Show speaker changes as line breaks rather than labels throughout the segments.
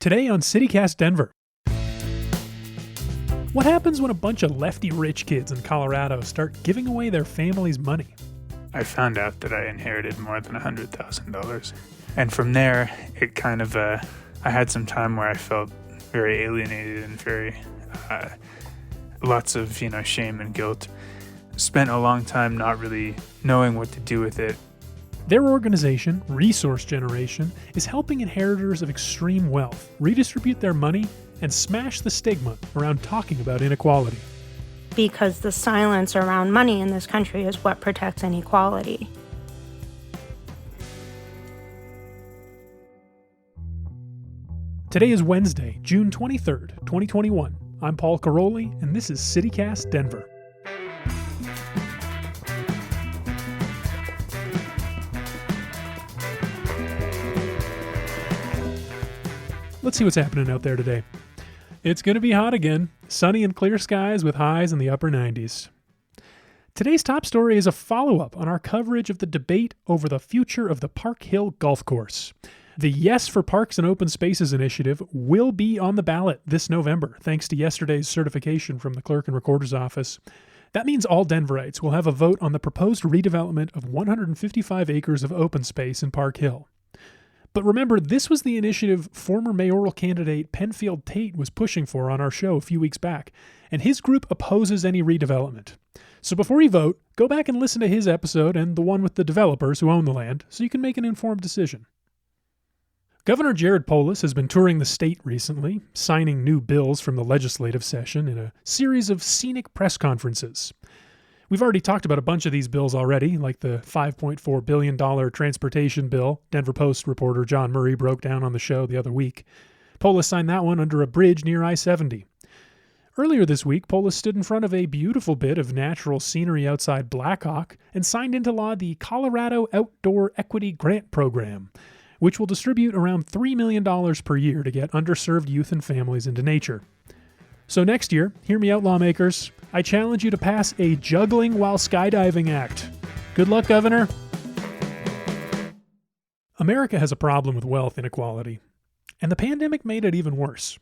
Today on CityCast Denver. What happens when a bunch of lefty rich kids in Colorado start giving away their family's money?
I found out that I inherited more than $100,000. And from there, it kind of, I had some time where I felt very alienated and very, lots of, shame and guilt. Spent a long time not really knowing what to do with it.
Their organization, Resource Generation, is helping inheritors of extreme wealth redistribute their money and smash the stigma around talking about inequality.
Because the silence around money in this country is what protects inequality.
Today is Wednesday, June 23rd, 2021. I'm Paul Caroli, and this is CityCast Denver. Let's see what's happening out there today. It's going to be hot again, sunny and clear skies with highs in the upper 90s. Today's top story is a follow-up on our coverage of the debate over the future of the Park Hill Golf Course. The Yes for Parks and Open Spaces initiative will be on the ballot this November, thanks to yesterday's certification from the Clerk and Recorder's Office. That means all Denverites will have a vote on the proposed redevelopment of 155 acres of open space in Park Hill. But remember, this was the initiative former mayoral candidate Penfield Tate was pushing for on our show a few weeks back, and his group opposes any redevelopment. So before you vote, go back and listen to his episode and the one with the developers who own the land so you can make an informed decision. Governor Jared Polis has been touring the state recently, signing new bills from the legislative session in a series of scenic press conferences. We've already talked about a bunch of these bills already, like the $5.4 billion transportation bill Denver Post reporter John Murray broke down on the show the other week. Polis signed that one under a bridge near I-70. Earlier this week, Polis stood in front of a beautiful bit of natural scenery outside Blackhawk and signed into law the Colorado Outdoor Equity Grant Program, which will distribute around $3 million per year to get underserved youth and families into nature. So next year, hear me out, lawmakers, I challenge you to pass a juggling while skydiving act. Good luck, Governor. America has a problem with wealth inequality, and the pandemic made it even worse.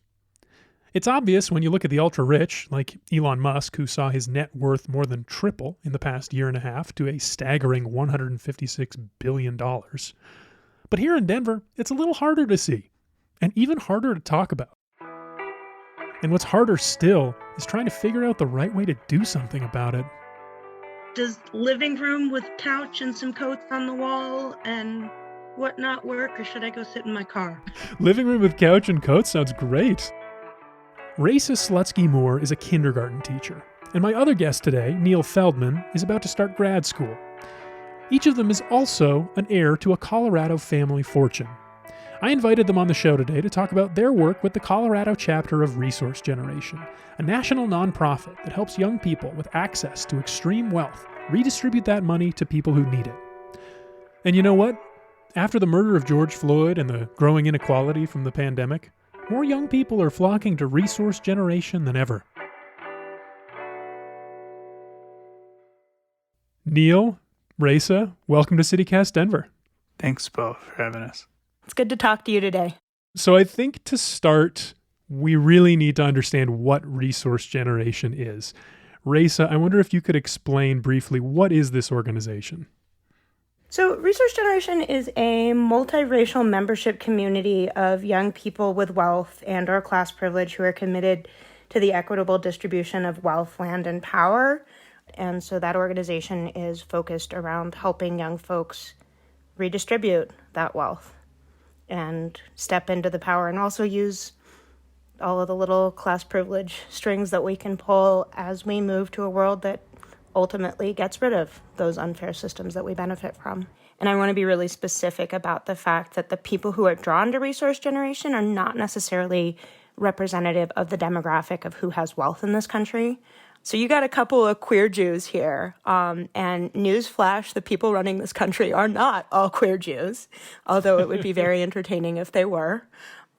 It's obvious when you look at the ultra-rich, like Elon Musk, who saw his net worth more than triple in the past year and a half to a staggering $156 billion. But here in Denver, it's a little harder to see, and even harder to talk about. And what's harder still is trying to figure out the right way to do something about it.
Does living room with couch and some coats on the wall and whatnot work, or should I go sit in my car?
Living room with couch and coats sounds great. Raisa Slutsky-Moore is a kindergarten teacher, and my other guest today, Neil Feldman, is about to start grad school. Each of them is also an heir to a Colorado family fortune. I invited them on the show today to talk about their work with the Colorado chapter of Resource Generation, a national nonprofit that helps young people with access to extreme wealth redistribute that money to people who need it. And you know what? After the murder of George Floyd and the growing inequality from the pandemic, more young people are flocking to Resource Generation than ever. Neil, Raisa, welcome to CityCast Denver.
Thanks, Paul, for having us.
It's good to talk to you today.
So I think to start, we really need to understand what Resource Generation is. Raisa, I wonder if you could explain briefly, what is this organization?
So Resource Generation is a multiracial membership community of young people with wealth and or class privilege who are committed to the equitable distribution of wealth, land, and power. And so that organization is focused around helping young folks redistribute that wealth and step into the power, and also use all of the little class privilege strings that we can pull as we move to a world that ultimately gets rid of those unfair systems that we benefit from. And I want to be really specific about the fact that the people who are drawn to Resource Generation are not necessarily representative of the demographic of who has wealth in this country. So you got a couple of queer Jews here, and newsflash, the people running this country are not all queer Jews, although it would be very entertaining if they were.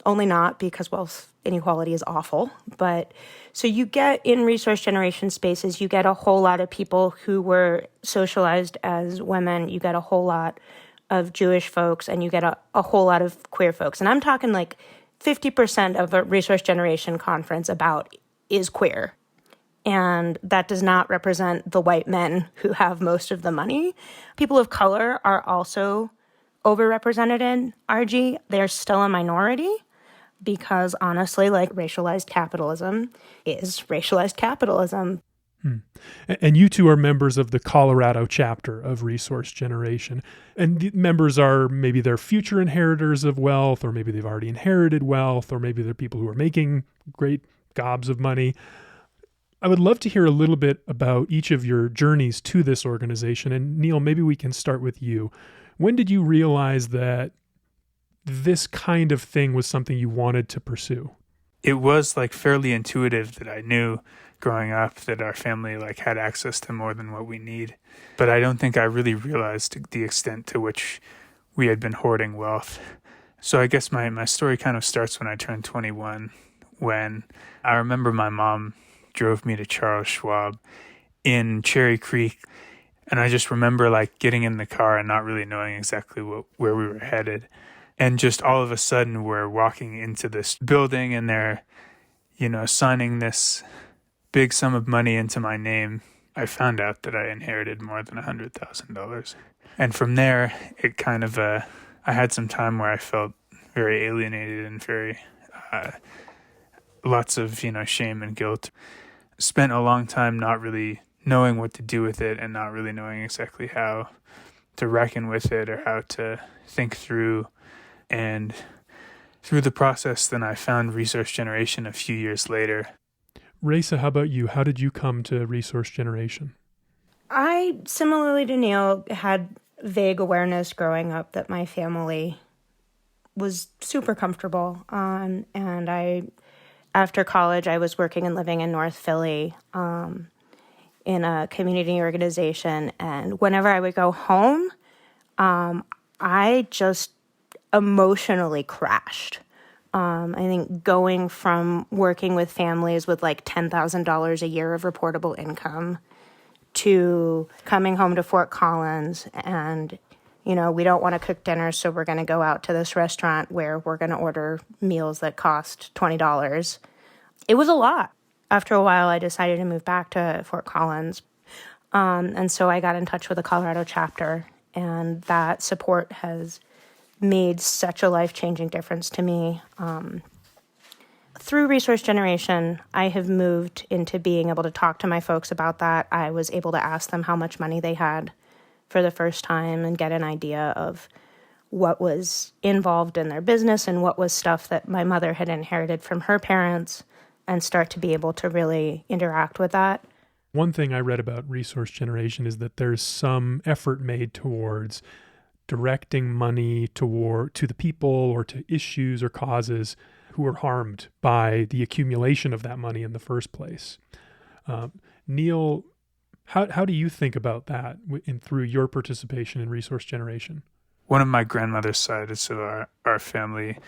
Only not because wealth inequality is awful. But so you get in Resource Generation spaces, you get a whole lot of people who were socialized as women, you get a whole lot of Jewish folks, and you get a whole lot of queer folks. And I'm talking like 50% of a resource generation conference about is queer. And that does not represent the white men who have most of the money. People of color are also overrepresented in RG. They're still a minority because honestly, like, racialized capitalism is racialized capitalism.
And you two are members of the Colorado chapter of Resource Generation. And the members are maybe they're future inheritors of wealth, or maybe they've already inherited wealth, or maybe they're people who are making great gobs of money. I would love to hear a little bit about each of your journeys to this organization. And Neil, maybe we can start with you. When did you realize that this kind of thing was something you wanted to pursue?
It was like fairly intuitive that I knew growing up that our family like had access to more than what we need. But I don't think I really realized the extent to which we had been hoarding wealth. So I guess my story kind of starts when I turned 21, when I remember my mom drove me to Charles Schwab in Cherry Creek. And I just remember like getting in the car and not really knowing exactly where we were headed. And just all of a sudden we're walking into this building and they're, signing this big sum of money into my name. I found out that I inherited more than $100,000. And from there, it kind of, I had some time where I felt very alienated and very, lots of, shame and guilt. Spent a long time not really knowing what to do with it and not really knowing exactly how to reckon with it or how to think through. And through the process, then I found Resource Generation a few years later.
Raisa, how about you? How did you come to Resource Generation?
I, similarly to Neil, had vague awareness growing up that my family was super comfortable. And after college, I was working and living in North Philly in a community organization. And whenever I would go home, I just emotionally crashed. I think going from working with families with like $10,000 a year of reportable income to coming home to Fort Collins and, we don't want to cook dinner, so we're going to go out to this restaurant where we're going to order meals that cost $20. It was a lot. After a while, I decided to move back to Fort Collins. And so I got in touch with the Colorado chapter, and that support has made such a life-changing difference to me. Through Resource Generation, I have moved into being able to talk to my folks about that. I was able to ask them how much money they had for the first time and get an idea of what was involved in their business and what was stuff that my mother had inherited from her parents, and start to be able to really interact with that.
One thing I read about Resource Generation is that there's some effort made towards directing money to the people or to issues or causes who are harmed by the accumulation of that money in the first place. Neil, how do you think about that through your participation in Resource Generation?
One of my grandmother's side of our family,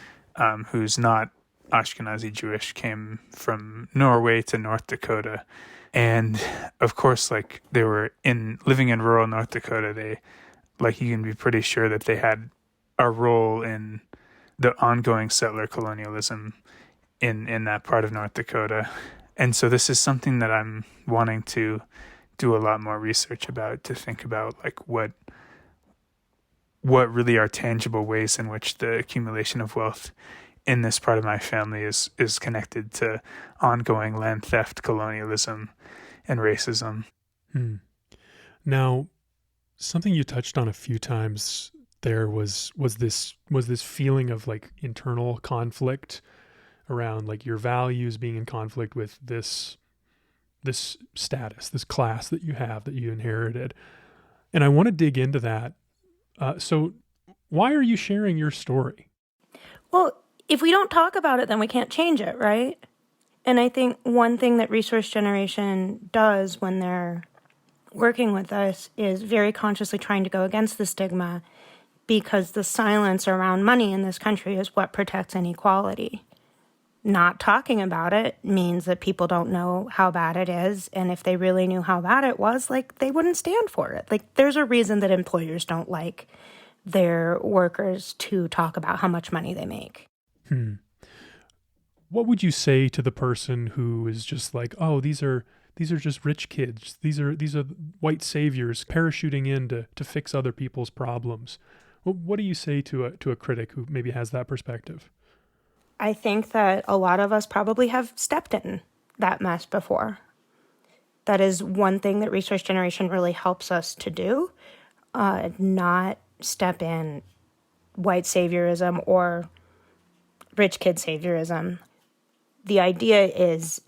who's not Ashkenazi Jewish, came from Norway to North Dakota. And of course, like they were living in rural North Dakota, you can be pretty sure that they had a role in the ongoing settler colonialism in that part of North Dakota. And so this is something that I'm wanting to do a lot more research about, to think about like what really are tangible ways in which the accumulation of wealth in this part of my family is connected to ongoing land theft, colonialism, and racism.
Now, something you touched on a few times there was this feeling of like internal conflict around like your values being in conflict with this status, this class that you have, that you inherited. And I want to dig into that. So why are you sharing your story?
Well, if we don't talk about it, then we can't change it, right? And I think one thing that Resource Generation does when they're working with us is very consciously trying to go against the stigma, because the silence around money in this country is what protects inequality. Not talking about it means that people don't know how bad it is, and if they really knew how bad it was, like, they wouldn't stand for it. Like, there's a reason that employers don't like their workers to talk about how much money they make.
what would you say to the person who is just like, oh, these are just rich kids. These are white saviors parachuting in to fix other people's problems. What do you say to a critic who maybe has that perspective?
I think that a lot of us probably have stepped in that mess before. That is one thing that resource generation really helps us to do, not step in white saviorism or rich kid saviorism. The idea is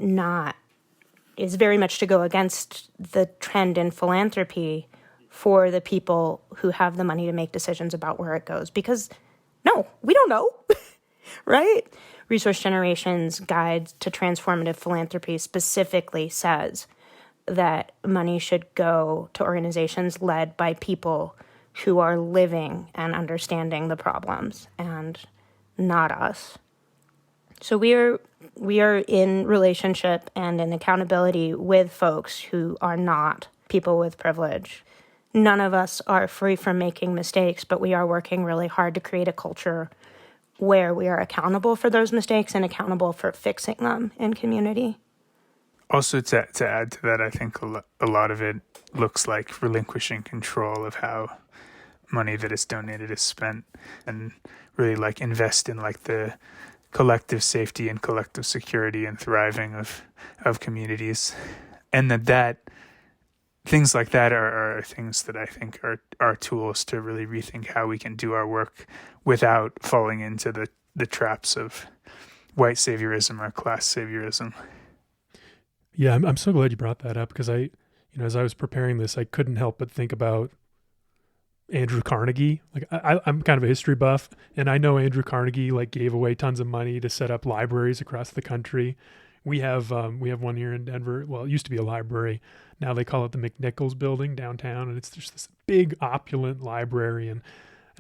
very much to go against the trend in philanthropy for the people who have the money to make decisions about where it goes. Because no, we don't know, right? Resource Generation's Guide to Transformative Philanthropy specifically says that money should go to organizations led by people who are living and understanding the problems, and not us. So we are in relationship and in accountability with folks who are not people with privilege. None of us are free from making mistakes, but we are working really hard to create a culture where we are accountable for those mistakes and accountable for fixing them in community.
Also, to add to that, I think a lot of it looks like relinquishing control of how money that is donated is spent, and really like invest in like the collective safety and collective security and thriving of communities. And that things like that are things that I think are tools to really rethink how we can do our work without falling into the traps of white saviorism or class saviorism.
Yeah, I'm so glad you brought that up, because as I was preparing this, I couldn't help but think about Andrew Carnegie. Like I'm kind of a history buff, and I know Andrew Carnegie like gave away tons of money to set up libraries across the country. We have one here in Denver. Well, it used to be a library. Now they call it the McNichols Building downtown, and it's just this big opulent library. And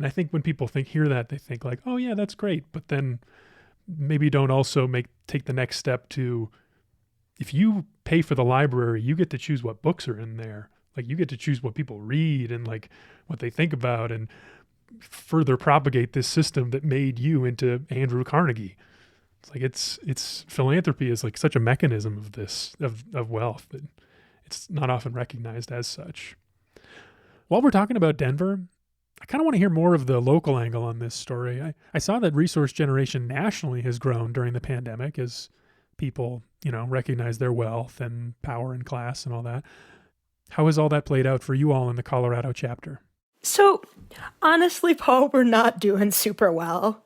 I think when people hear that, they think like, oh yeah, that's great. But then maybe don't also take the next step to, if you pay for the library, you get to choose what books are in there. Like you get to choose what people read and like what they think about, and further propagate this system that made you into Andrew Carnegie. It's like it's philanthropy is like such a mechanism of this of wealth that it's not often recognized as such. While we're talking about Denver, I kind of want to hear more of the local angle on this story. I saw that resource generation nationally has grown during the pandemic as people, recognize their wealth and power and class and all that. How has all that played out for you all in the Colorado chapter?
So honestly, Paul, we're not doing super well.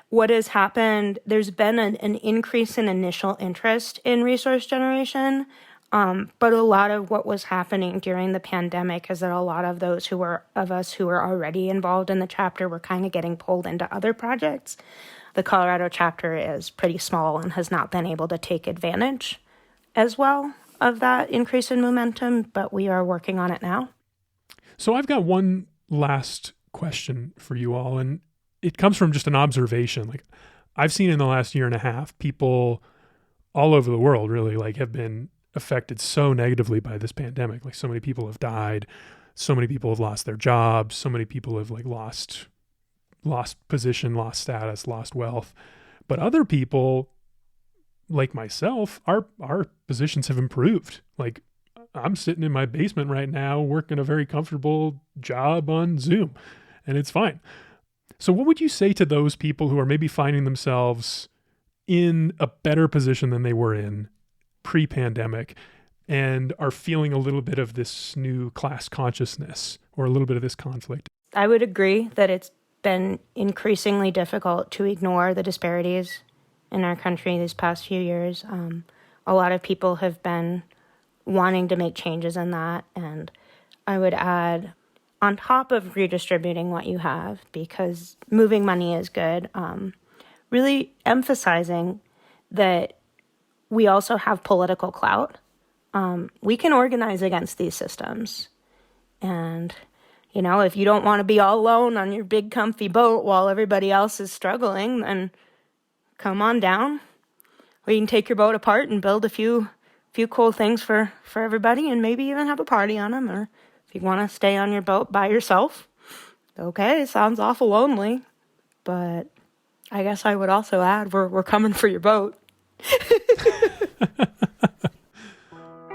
What has happened, there's been an increase in initial interest in resource generation. But a lot of what was happening during the pandemic is that a lot of those of us who were already involved in the chapter were kind of getting pulled into other projects. The Colorado chapter is pretty small and has not been able to take advantage as well of that increase in momentum, but we are working on it now.
So I've got one last question for you all, and it comes from just an observation. Like I've seen in the last year and a half, people all over the world really like have been affected so negatively by this pandemic. Like so many people have died, so many people have lost their jobs, so many people have like lost position, lost status, lost wealth. But other people like myself, our positions have improved. Like I'm sitting in my basement right now working a very comfortable job on Zoom, and it's fine. So what would you say to those people who are maybe finding themselves in a better position than they were in pre-pandemic and are feeling a little bit of this new class consciousness or a little bit of this conflict?
I would agree that it's been increasingly difficult to ignore the disparities in our country these past few years. A lot of people have been wanting to make changes in that, and I would add, on top of redistributing what you have, because moving money is good, really emphasizing that we also have political clout. We can organize against these systems. And, if you don't want to be all alone on your big comfy boat while everybody else is struggling, then come on down. Or you can take your boat apart and build a few cool things for everybody, and maybe even have a party on them. Or if you want to stay on your boat by yourself, okay, it sounds awful lonely. But I guess I would also add, we're coming for your boat.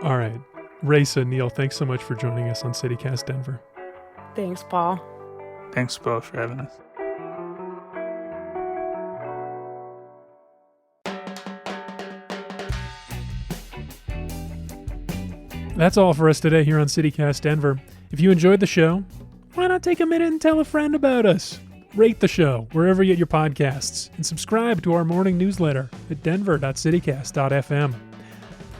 All right. Raisa, Neil, thanks so much for joining us on CityCast Denver.
Thanks, Paul.
Thanks, Paul, for having us.
That's all for us today here on CityCast Denver. If you enjoyed the show, why not take a minute and tell a friend about us? Rate the show wherever you get your podcasts and subscribe to our morning newsletter at denver.citycast.fm.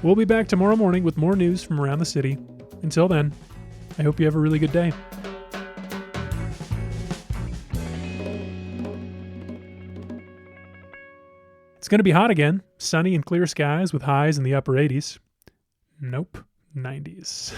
We'll be back tomorrow morning with more news from around the city. Until then, I hope you have a really good day. It's going to be hot again. Sunny and clear skies with highs in the upper 80s. Nope, 90s.